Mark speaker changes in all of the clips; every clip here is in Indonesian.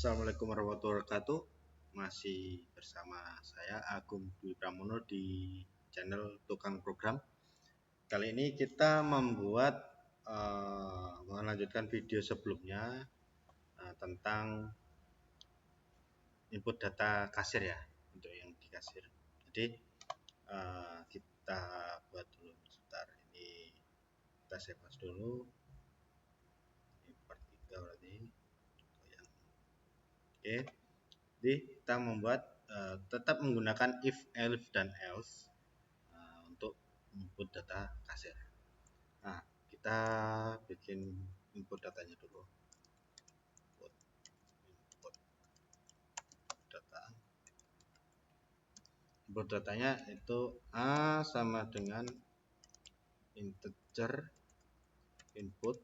Speaker 1: Assalamualaikum warahmatullahi wabarakatuh. Masih bersama saya Agung Dwi Pramono di channel Tukang Program. Kali ini kita melanjutkan video sebelumnya tentang input data kasir ya, untuk yang di kasir. Jadi kita buat dulu sebentar, ini kita save as dulu. Ini part 3 berarti. Oke. Jadi kita tetap menggunakan if, else, dan else untuk input data kasir. Nah, kita bikin input datanya dulu. Input datanya itu A sama dengan integer input.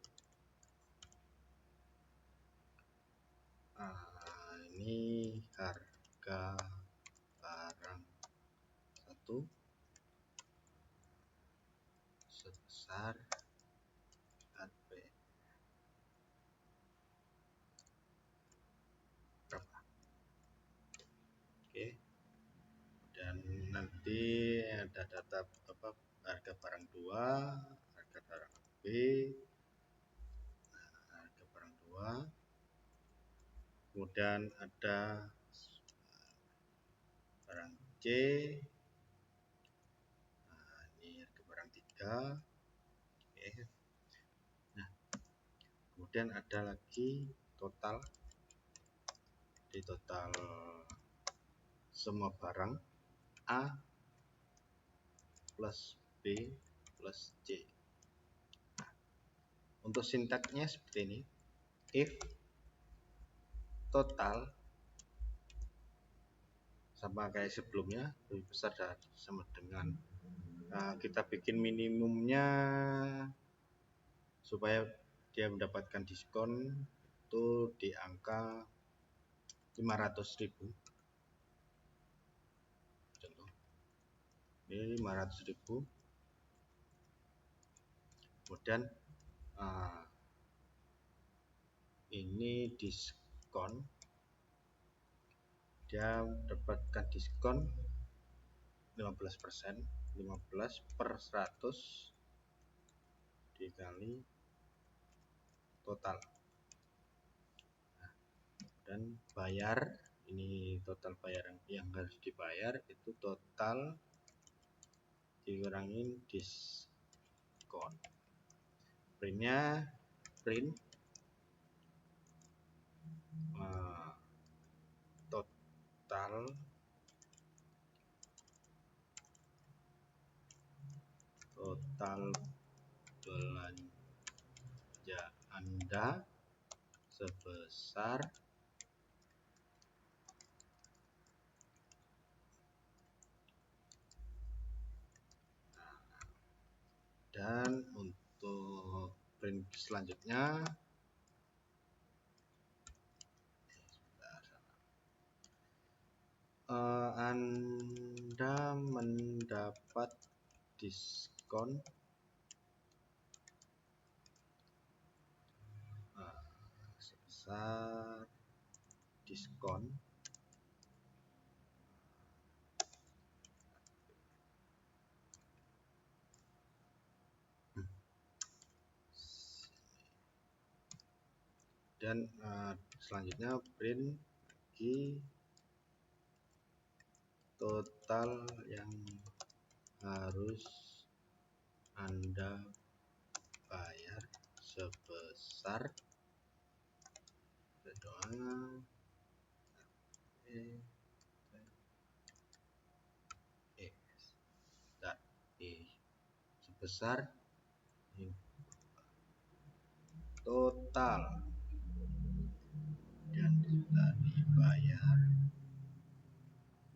Speaker 1: Ini harga barang 1 sebesar Rp berapa. Oke, dan nanti ada data harga barang 2, harga barang B, harga barang 2, kemudian ada barang C, ini harga barang 3. Oke. Nah, kemudian ada lagi total, di total semua barang A plus B plus C. Nah, untuk sintaksnya seperti ini. If total sama kayak sebelumnya, lebih besar dan sama dengan kita bikin minimumnya supaya dia mendapatkan diskon itu di angka 500.000. Contoh ini 500.000. Kemudian ini diskon, dia mendapatkan diskon 15%, 15 per 100 dikali total. Dan bayar, ini total bayaran yang harus dibayar itu total dikurangin diskon. Printnya print total belanja Anda sebesar dan untuk print selanjutnya Anda mendapat diskon sebesar diskon dan selanjutnya print lagi total yang harus Anda bayar sebesar sebesar total dan sudah dibayar.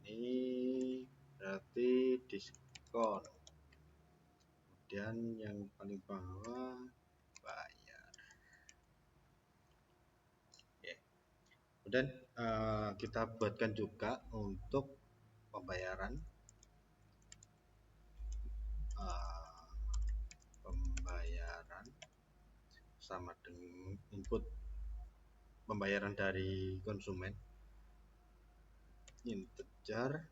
Speaker 1: Ini berarti diskon. Kemudian yang paling bawah bayar. Oke. Kemudian kita buatkan juga untuk pembayaran sama dengan input pembayaran dari konsumen. Integer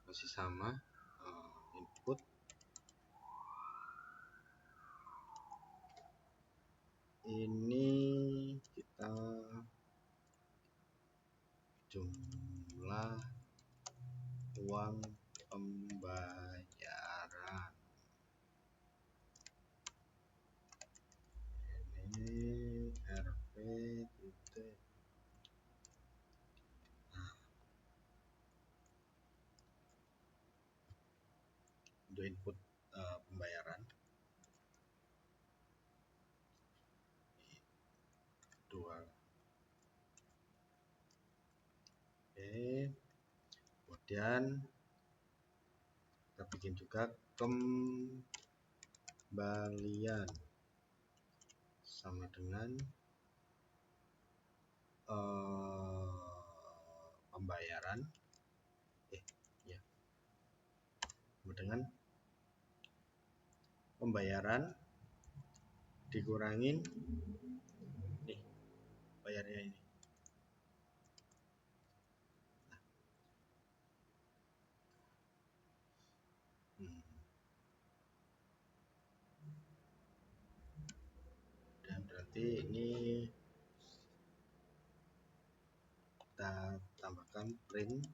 Speaker 1: masih sama, input ini kita jumlah uang pembayaran. Ini RP titik. Untuk input pembayaran dua. Oke, kemudian kita bikin juga kembalian sama dengan pembayaran ya, sama dengan pembayaran dikurangin nih bayarnya ini. Dan berarti ini kita tambahkan print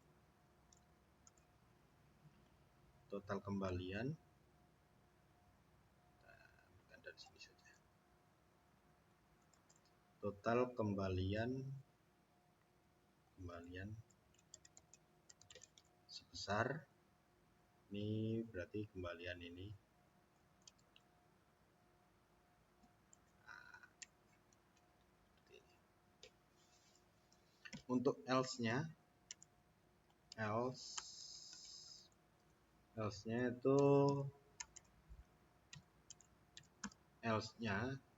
Speaker 1: total kembalian. Kita dari sini saja. Total kembalian sebesar, ini berarti kembalian ini untuk else-nya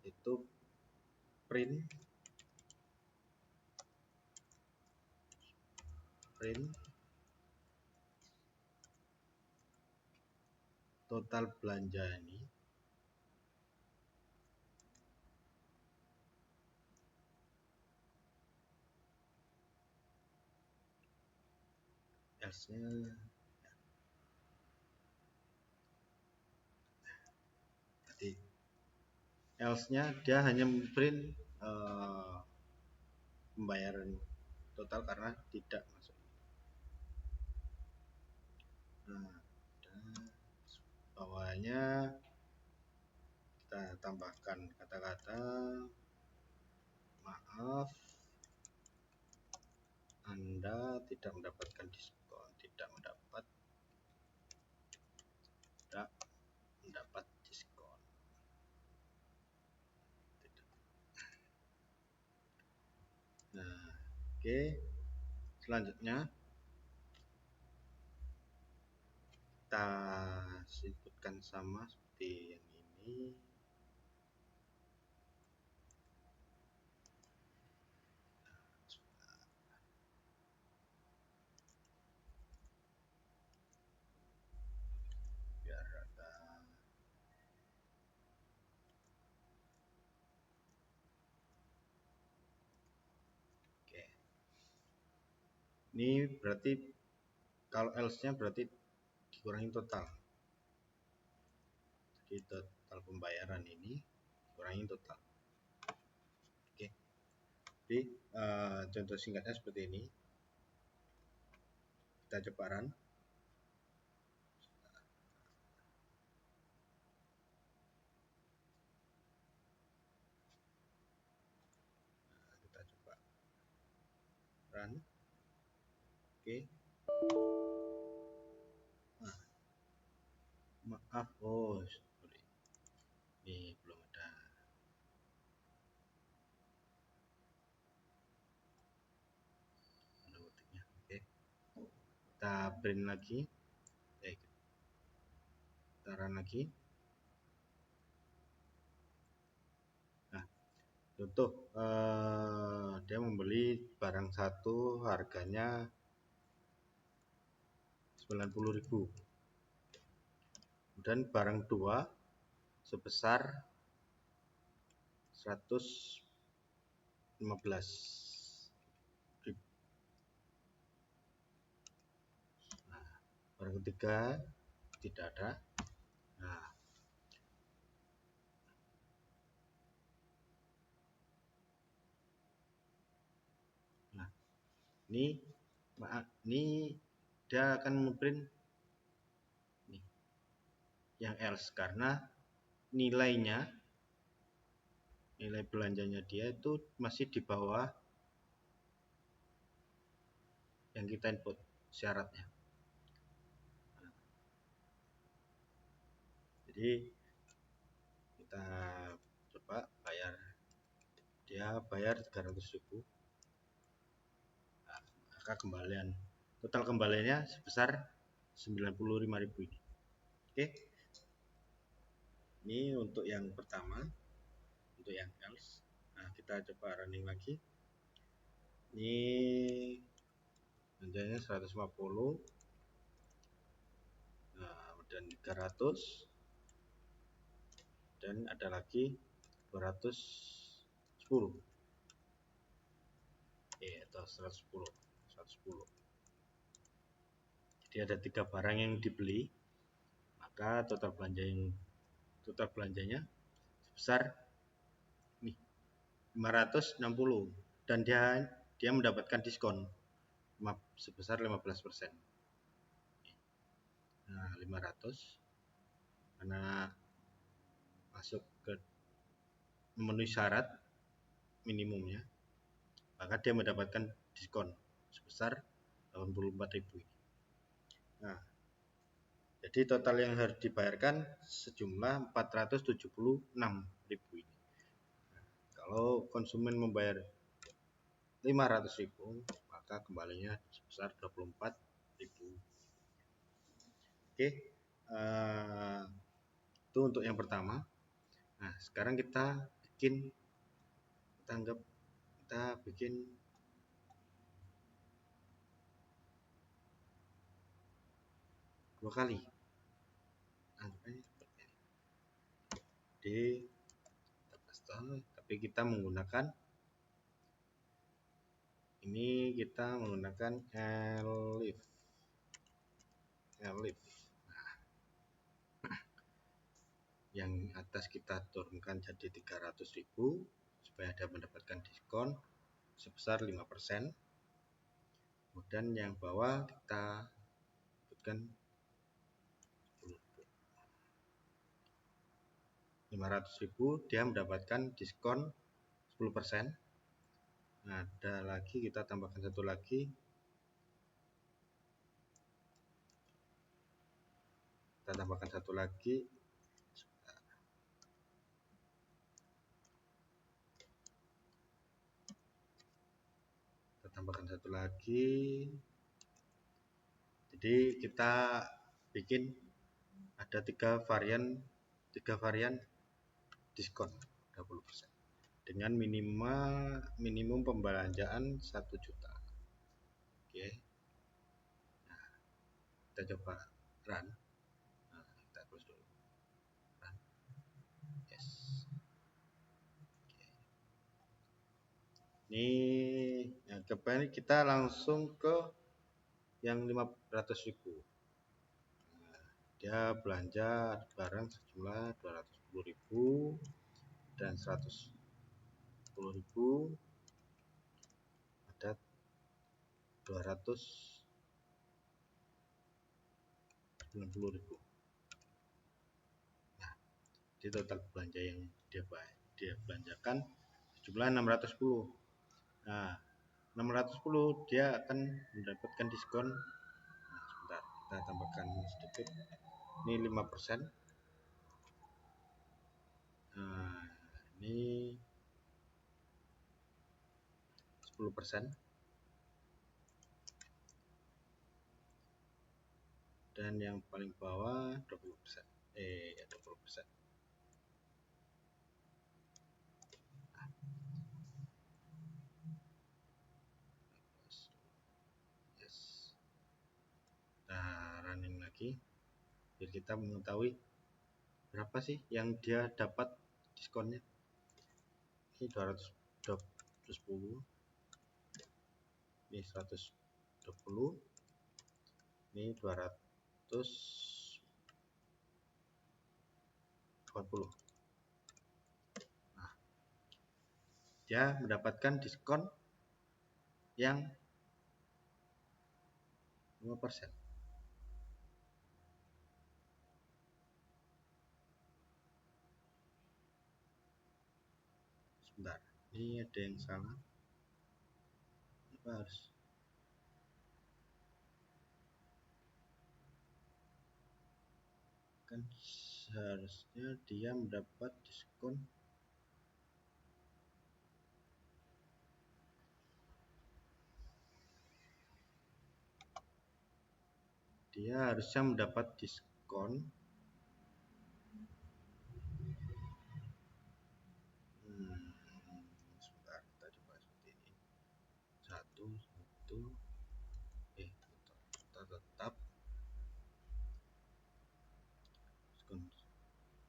Speaker 1: itu print total belanja ini else-nya berarti else-nya dia hanya print pembayaran total karena tidak masuk. Nah, bawahnya kita tambahkan kata-kata maaf Anda tidak mendapatkan diskon, tidak mendapat diskon. Nah, oke. Selanjutnya kita sebutkan sama seperti yang ini. Biar ada oke. Ini berarti kalau else-nya berarti dikurangi total. Jadi total pembayaran ini kurangi total. Oke. Jadi contoh singkatnya seperti ini. Kita coba run. Kita coba run. Oke. Nah, maaf, sorry. Ini belum ada. Oke. Kita print lagi. Kita run lagi. Nah, contoh dia membeli barang satu harganya 90.000 dan barang dua sebesar 100.000. 15.000. Nah, barang ketiga tidak ada. Nah, ini dia akan memprint yang else karena nilai belanjanya dia itu masih di bawah yang kita input syaratnya. Jadi kita coba bayar, dia bayar 300.000, maka total kembaliannya sebesar 95.000 ini. Oke, ini untuk yang pertama, untuk yang else. Nah, kita coba running lagi. Ini belanjanya 150, nah, dan 300, dan ada lagi 210. Atau 110. Jadi ada 3 barang yang dibeli, maka total belanjanya sebesar 560, dan dia mendapatkan diskon sebesar 15%. Nah, 500 karena masuk ke memenuhi syarat minimumnya, maka dia mendapatkan diskon sebesar 84.000. Nah, jadi total yang harus dibayarkan sejumlah 476.000 ini. Kalau konsumen membayar 500.000, maka kembalinya sebesar 24.000. Oke, itu untuk yang pertama. Nah, sekarang kita bikin dua kali. Tapi kita menggunakan elif. Nah, yang atas kita turunkan jadi 300.000 supaya dia mendapatkan diskon sebesar 5%. Kemudian yang bawah kita buatkan 500.000, dia mendapatkan diskon 10%. Nah, ada lagi, kita tambahkan satu lagi. Kita tambahkan satu lagi. Jadi kita bikin ada 3 varian diskon 20% dengan minimum pembelanjaan 1 juta. Oke. Nah, kita coba run. Nah, kita close dulu. Run. Yes. Oke. Ini kembali kita langsung ke yang 500.000. Nah, dia belanja barang sejumlah 210.000 dan 110.000, ada 290.000. Nah, di total belanja yang dia belanjakan jumlah 610. Nah, 610 dia akan mendapatkan diskon. Nah, sebentar, kita tambahkan sedikit. Ini 5%. Nah, ini 10%. Dan yang paling bawah 20%. 20%. Yes. Nah, running lagi biar kita mengetahui berapa sih yang dia dapat diskonnya. Ini 200 110, ini 120, ini 280. Nah, dia mendapatkan diskon yang 5%. Sebentar, ini ada yang salah. Apa harus? Kan seharusnya dia mendapat diskon. Dia harusnya mendapat diskon sebentar, kita coba seperti ini. Kita tetap diskon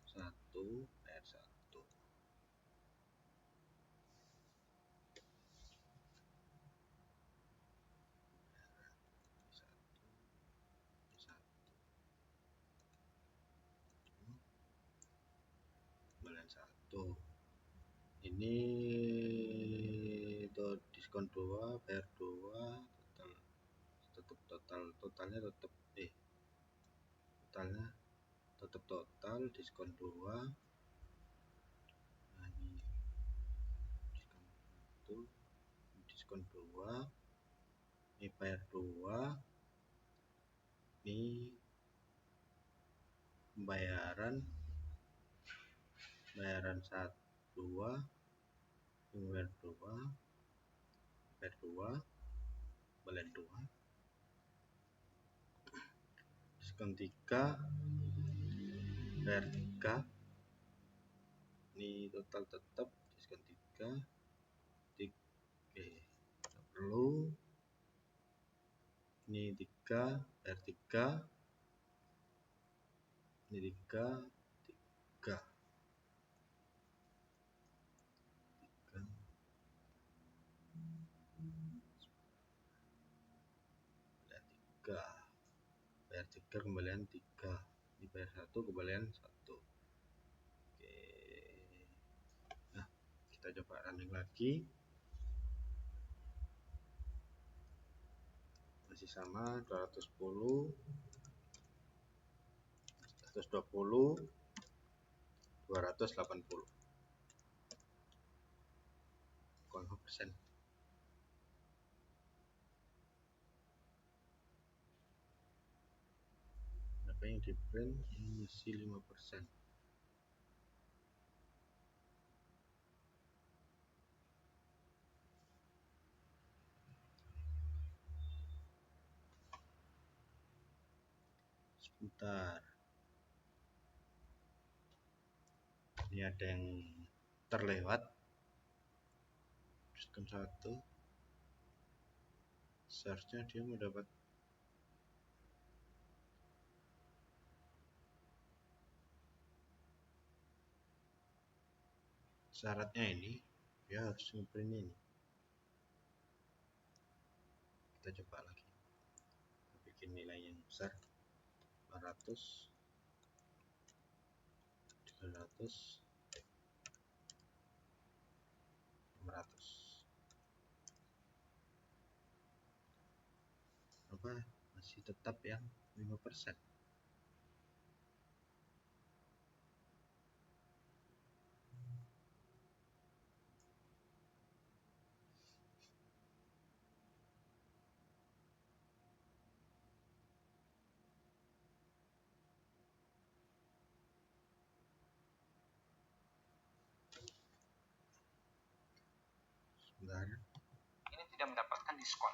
Speaker 1: 1 bayar 1. Bulan 1. Ini itu diskon 2 bayar 2, totalnya tetap total diskon 2. Nah, ini diskon 2, ini bayar 2, ini bayaran 2, ini bayar 2, bulan 2, diskon 3 bayar 3, ini total tetap diskon 3, perlu ini 3 bayar 3, ini 3 bayar 3 kembalian 3, ini bayar 1 kembalian 1. Oke, nah kita coba running lagi, masih sama 210, 120, 280, 5%. Berapa yang di print? Ini isi 5%. Sebentar, ini ada yang terlewat. Diskon 1, seharusnya dia mendapat syaratnya ini, dia harus ngeprint ini. Kita coba lagi, kita bikin nilai yang besar, 400, 300, 500. Apa masih tetap yang 5%. Sebentar.
Speaker 2: Ini tidak mendapatkan diskon.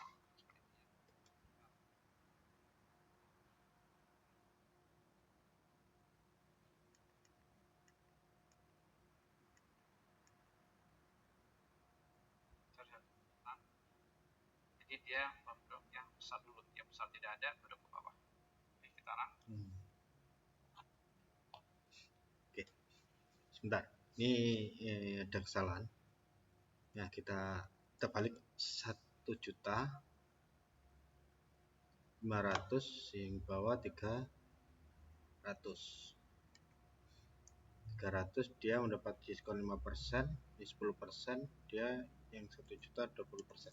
Speaker 2: Jadi dia yang besar dulu, yang besar tidak ada, baru ke bawah. Oke, kita run.
Speaker 1: Oke, sebentar. Ini ada kesalahan. Ya, kita kita balik 1.500.000 yang bawah 300 dia mendapat diskon 5%, di 10% dia yang 1 juta 20%.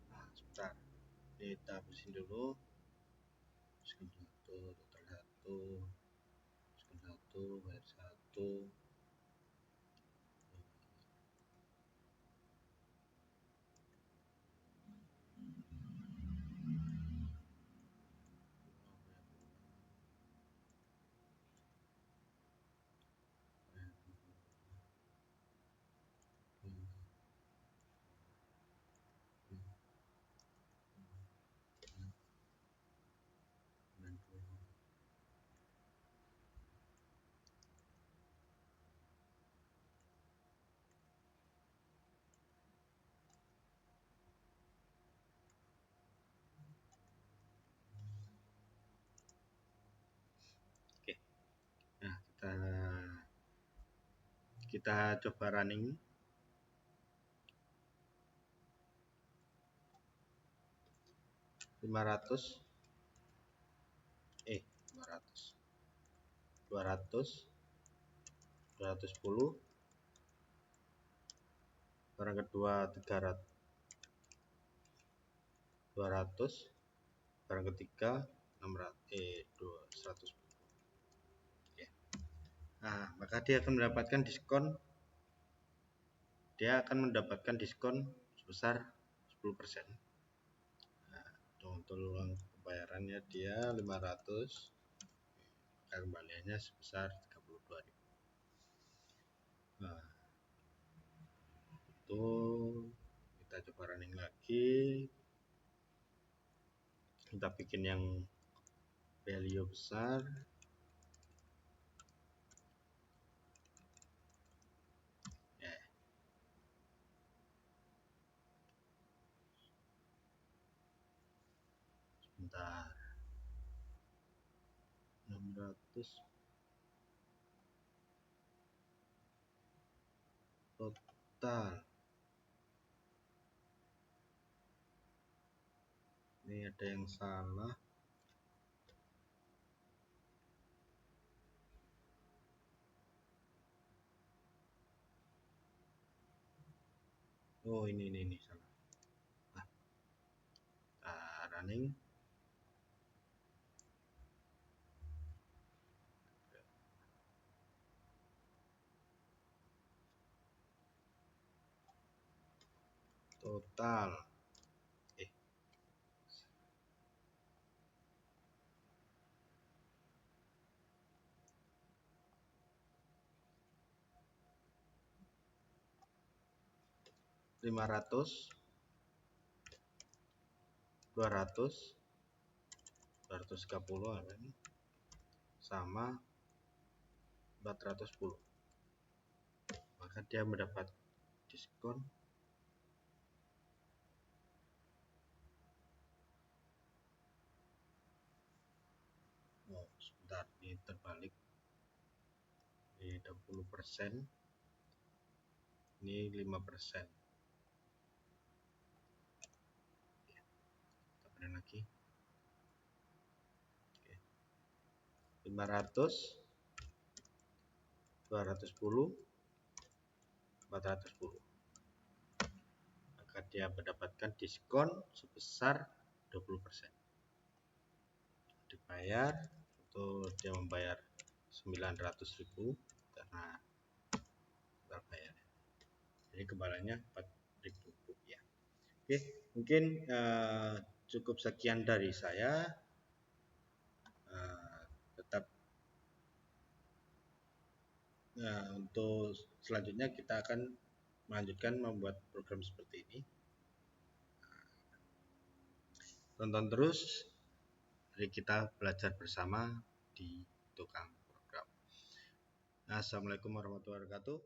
Speaker 1: Nah, sebentar, kita habisin dulu. Diskon 1, total 1, diskon 1, bayar 1, Oke. Nah, kita coba running. Lima ratus 200 210, barang kedua 300 200, barang ketiga 100. Oke. Nah, maka dia akan mendapatkan diskon sebesar 10%. Nah, untuk uang pembayarannya dia 500, maka kembaliannya sebesar 32.000. Nah, itu kita coba running lagi. Kita bikin yang value besar. Sebentar, 600 total. Ini ada yang salah. Oh, ini salah. Running. Total 500, 200, 230 sama 410. Maka dia mendapat diskon sebentar, ini terbalik. Ini 20%, ini 5%. Kita print lagi. 500, 210, 410. Maka dia mendapatkan diskon sebesar 20%. Dibayar, untuk dia membayar 900.000 karena terbayar. Jadi kembalinya 4.000 rupiah. Oke, mungkin cukup sekian dari saya. Tetap untuk selanjutnya kita akan melanjutkan membuat program seperti ini. Tonton terus, mari kita belajar bersama di Tukang Program. Assalamualaikum warahmatullahi wabarakatuh.